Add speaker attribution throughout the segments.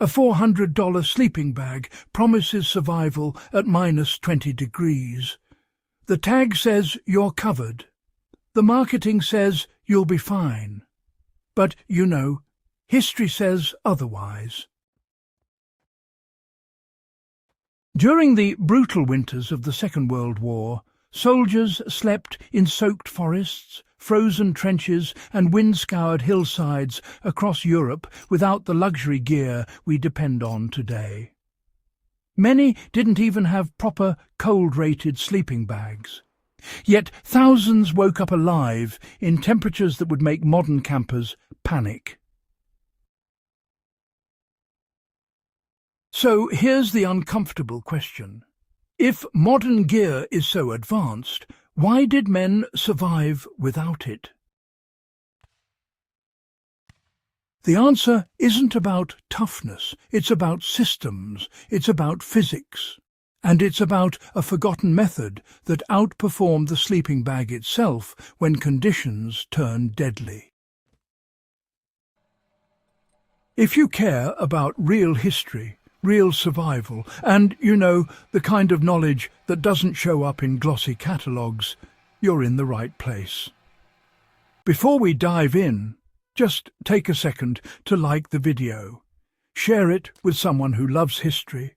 Speaker 1: A $400 sleeping bag promises survival at -20 degrees. The tag says you're covered. The marketing says you'll be fine. But, history says otherwise. During the brutal winters of the Second World War, soldiers slept in soaked forests, frozen trenches and wind-scoured hillsides across Europe without the luxury gear we depend on today. Many didn't even have proper cold-rated sleeping bags. Yet thousands woke up alive in temperatures that would make modern campers panic. So here's the uncomfortable question. If modern gear is so advanced, why did men survive without it? The answer isn't about toughness, it's about systems, it's about physics, and it's about a forgotten method that outperformed the sleeping bag itself when conditions turned deadly. If you care about real history, real survival, and, the kind of knowledge that doesn't show up in glossy catalogues, you're in the right place. Before we dive in, just take a second to like the video. Share it with someone who loves history.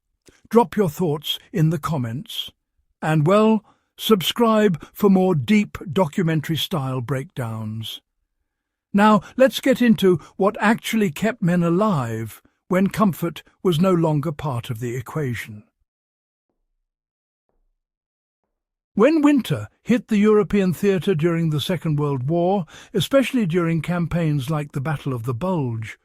Speaker 1: Drop your thoughts in the comments. And, subscribe for more deep documentary-style breakdowns. Now, let's get into what actually kept men alive when comfort was no longer part of the equation. When winter hit the European theatre during the Second World War, especially during campaigns like the Battle of the Bulge,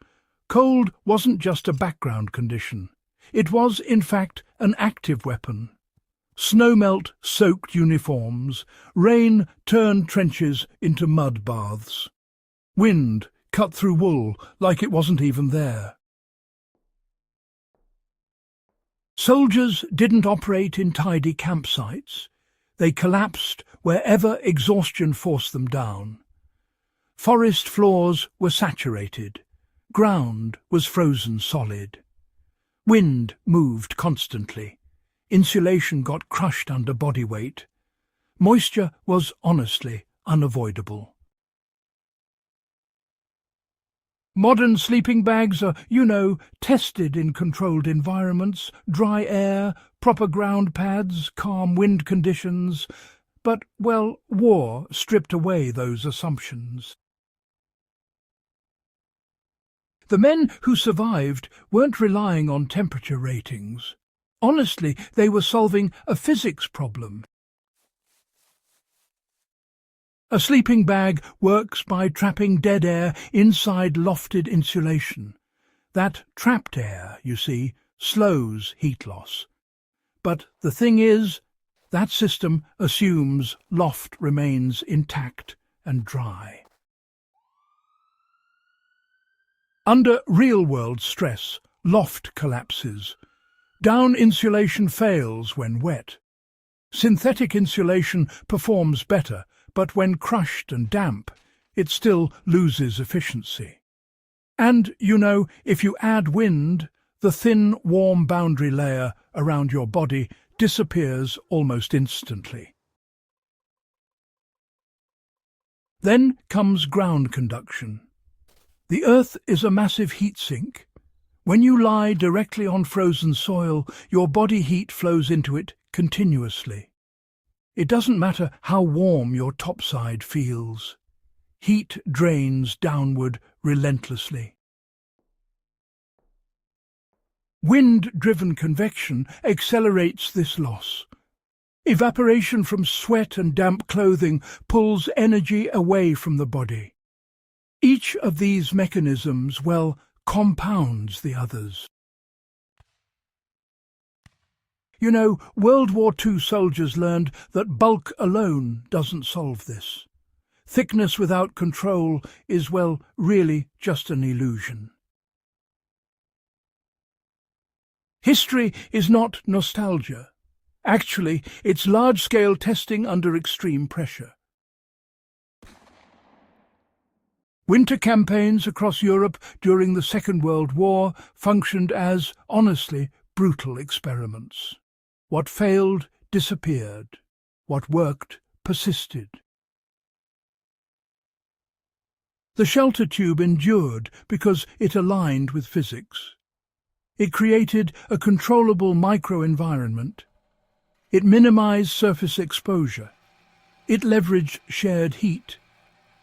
Speaker 1: cold wasn't just a background condition. It was, in fact, an active weapon. Snowmelt soaked uniforms, rain turned trenches into mud baths. Wind cut through wool like it wasn't even there. Soldiers didn't operate in tidy campsites. They collapsed wherever exhaustion forced them down. Forest floors were saturated. Ground was frozen solid. Wind moved constantly. Insulation got crushed under body weight. Moisture was honestly unavoidable. Modern sleeping bags are, tested in controlled environments, dry air, proper ground pads, calm wind conditions. But, war stripped away those assumptions. The men who survived weren't relying on temperature ratings. Honestly, they were solving a physics problem. A sleeping bag works by trapping dead air inside lofted insulation. That trapped air, slows heat loss. But the thing is, that system assumes loft remains intact and dry. Under real-world stress, loft collapses. Down insulation fails when wet. Synthetic insulation performs better, but when crushed and damp, it still loses efficiency. And, if you add wind, the thin, warm boundary layer around your body disappears almost instantly. Then comes ground conduction. The earth is a massive heat sink. When you lie directly on frozen soil, your body heat flows into it continuously. It doesn't matter how warm your topside feels. Heat drains downward relentlessly. Wind-driven convection accelerates this loss. Evaporation from sweat and damp clothing pulls energy away from the body. Each of these mechanisms, compounds the others. World War II soldiers learned that bulk alone doesn't solve this. Thickness without control is, really just an illusion. History is not nostalgia. Actually, it's large-scale testing under extreme pressure. Winter campaigns across Europe during the Second World War functioned as, honestly, brutal experiments. What failed disappeared. What worked persisted. The shelter tube endured because it aligned with physics. It created a controllable microenvironment. It minimized surface exposure. It leveraged shared heat.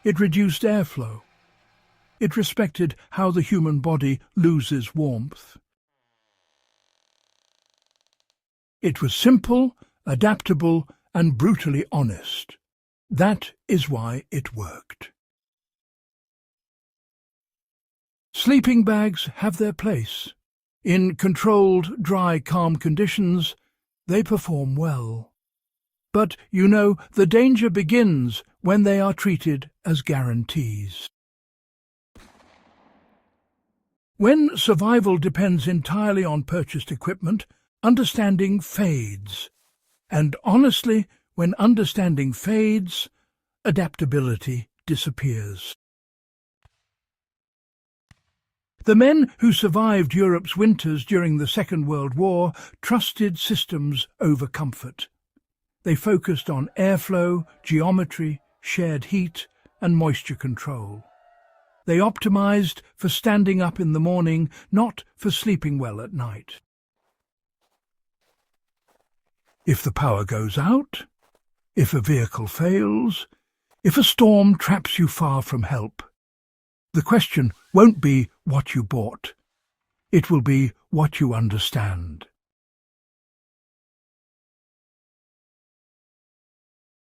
Speaker 1: It reduced airflow. It respected how the human body loses warmth. It was simple, adaptable, and brutally honest. That is why it worked. Sleeping bags have their place. In controlled, dry, calm conditions, they perform well. But, the danger begins when they are treated as guarantees. When survival depends entirely on purchased equipment, understanding fades. And honestly, when understanding fades, adaptability disappears. The men who survived Europe's winters during the Second World War trusted systems over comfort. They focused on airflow, geometry, shared heat, and moisture control. They optimized for standing up in the morning, not for sleeping well at night. If the power goes out, if a vehicle fails, if a storm traps you far from help, the question won't be what you bought. It will be what you understand.